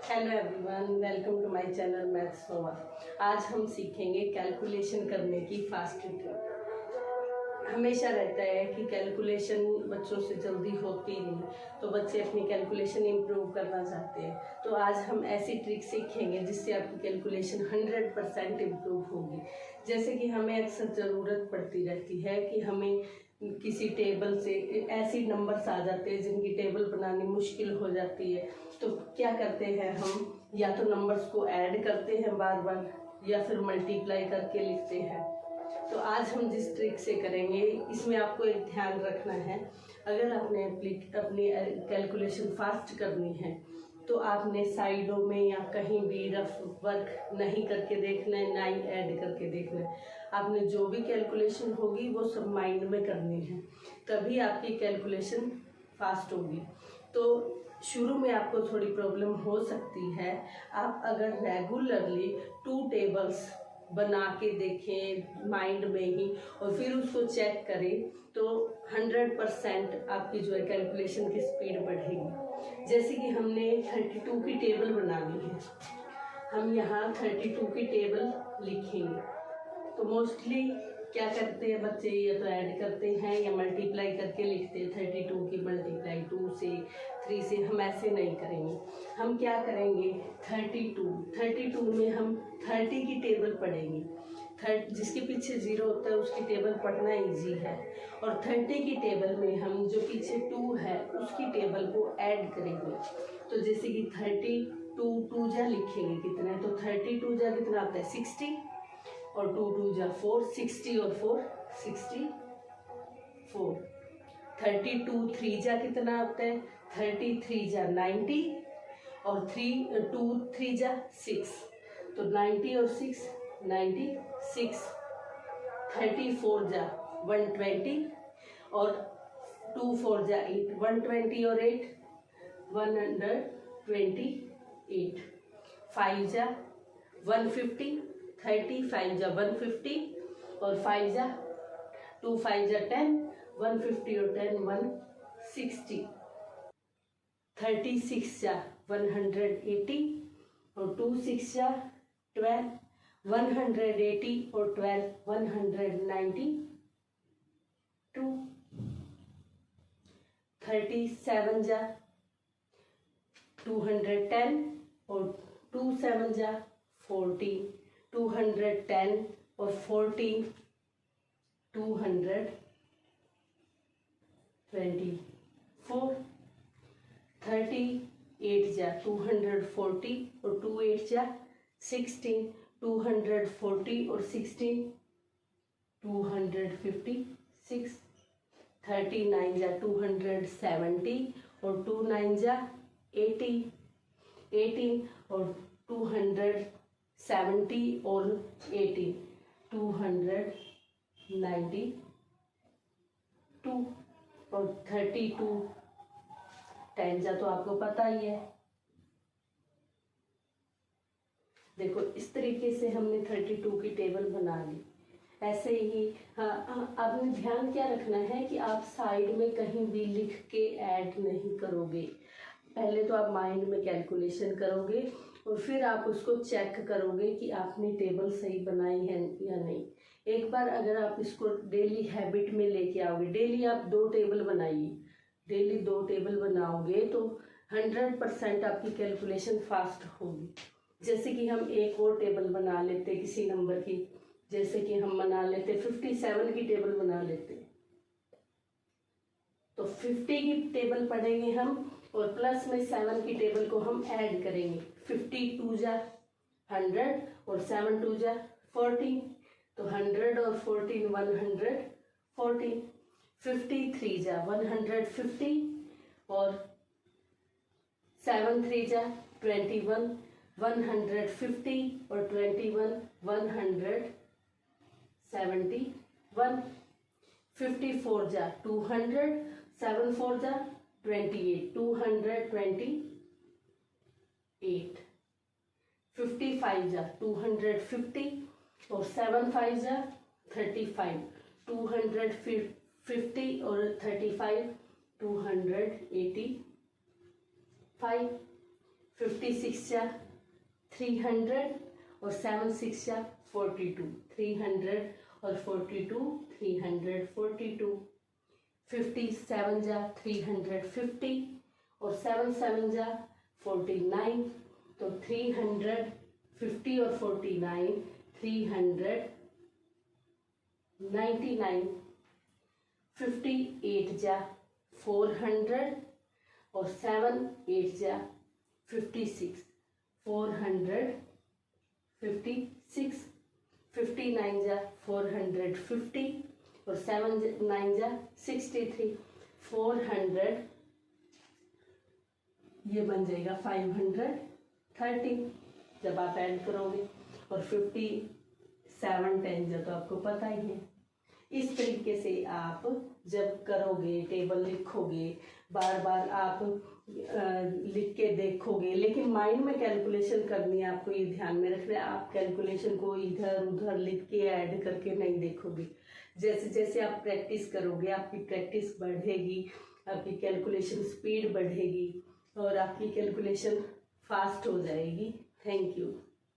Hello everyone, welcome to my channel maths Nova. आज हम सीखेंगे कैलकुलेशन करने की फास्ट ट्रिक। हमेशा रहता है कि कैलकुलेशन बच्चों से जल्दी होती नहीं, तो बच्चे अपनी कैलकुलेशन इम्प्रूव करना चाहते हैं। तो आज हम ऐसी ट्रिक सीखेंगे जिससे आपकी कैलकुलेशन 100% इम्प्रूव होगी। जैसे कि हमें अक्सर ज़रूरत पड़ती रहती है कि हमें किसी टेबल से ऐसी नंबर्स आ जाते हैं जिनकी टेबल बनानी मुश्किल हो जाती है। तो क्या करते हैं हम, या तो नंबर्स को ऐड करते हैं बार बार या फिर मल्टीप्लाई करके लिखते हैं। तो आज हम जिस ट्रिक से करेंगे इसमें आपको एक ध्यान रखना है। अगर आपने अपनी कैलकुलेशन फास्ट करनी है तो आपने साइडों में या कहीं भी रफ वर्क नहीं करके देखना है, ना ही ऐड करके देखना है। आपने जो भी कैलकुलेशन होगी वो सब माइंड में करनी है, तभी आपकी कैलकुलेशन फास्ट होगी। तो शुरू में आपको थोड़ी प्रॉब्लम हो सकती है। आप अगर रेगुलरली 2 टेबल्स बना के देखें माइंड में ही और फिर उसको चेक करें तो 100% आपकी जो है कैलकुलेशन की स्पीड बढ़ेगी। जैसे कि हमने 32 की टेबल बनानी है, हम यहाँ 32 की टेबल लिखेंगे। तो मोस्टली क्या करते हैं बच्चे, या तो ऐड करते हैं या मल्टीप्लाई करके लिखते हैं। 32 की मल्टीप्लाई 2 से 3 से, हम ऐसे नहीं करेंगे। हम क्या करेंगे, 32 में हम 30 की टेबल पढ़ेंगे। जिसके पीछे 0 होता है उसकी टेबल पढ़ना इजी है, और 30 की टेबल में हम जो पीछे 2 है उसकी टेबल को ऐड करेंगे। तो जैसे कि 32 2 जा लिखेंगे कितना है, तो 32 जा कितना आता है 60, और 2 2 जा 4, 60 और 4 64। 32 3 जा कितना आता है, 33 जा 90, और 2 3 जा 6, तो 90 और 6 96। 34 जा 120, और 2 4 जा 8, 120 और 8 128। 5 जा 150, 35 जा 150, और 5 जा 2 5 जा 10, 150 और 10 160। 36 जा 180, और 2 6 जा 12, 180 और 12 192। 37 जा 210, और 2 7 जा 14, 210 और 14 224। 38 जा 240, और 2 8 जा 16, 240 और 16 256। 39 जा 270, और 2 9 जा 80, 18 और 270 और 18 292, और 32 10 जा तो आपको पता ही है। देखो इस तरीके से हमने 32 की टेबल बना ली। ऐसे ही आपने ध्यान क्या रखना है कि आप साइड में कहीं भी लिख के ऐड नहीं करोगे। पहले तो आप माइंड में कैलकुलेशन करोगे और फिर आप उसको चेक करोगे कि आपने टेबल सही बनाई है या नहीं। एक बार अगर आप इसको डेली हैबिट में लेके आओगे, डेली आप 2 टेबल बनाइए, डेली 2 टेबल बनाओगे तो 100% आपकी कैलकुलेशन फास्ट होगी। जैसे कि हम एक और टेबल बना लेते किसी नंबर की, जैसे कि हम बना लेते 57 की टेबल बना लेते, तो 50 की टेबल पढ़ेंगे हम, और प्लस में 7 की टेबल को हम ऐड करेंगे। 52 जा 100, और 7 2 जा 14, तो 100 और 14 114। 53 जा 150, और 7 3 जा 21, 150 और 21 171। 54 जा 200, 7 4 जा 28, 228। 55 जा 250, और 7 5 जा 35, 250 और 35 285। 56 जा 300 और 7 6 जा 42, 300 और 42 342, 57 जा 350 और 7 7 जा 49, तो 350 और 49 399, 58 जा 400 और 7 8 जा 56, 456, 59 जा 450 और 7 9 जा 63, 400, ये बन जाएगा 530 जब आप ऐड करोगे। और 57 10 जो तो आपको पता ही है। इस तरीके से आप जब करोगे, टेबल लिखोगे, बार बार आप लिख के देखोगे, लेकिन माइंड में कैलकुलेशन करनी है, आपको ये ध्यान में रखना है। आप कैलकुलेशन को इधर उधर लिख के ऐड करके नहीं देखोगे। जैसे जैसे आप प्रैक्टिस करोगे, आपकी प्रैक्टिस बढ़ेगी, आपकी कैलकुलेशन स्पीड बढ़ेगी और आपकी कैलकुलेशन फास्ट हो जाएगी। Thank you.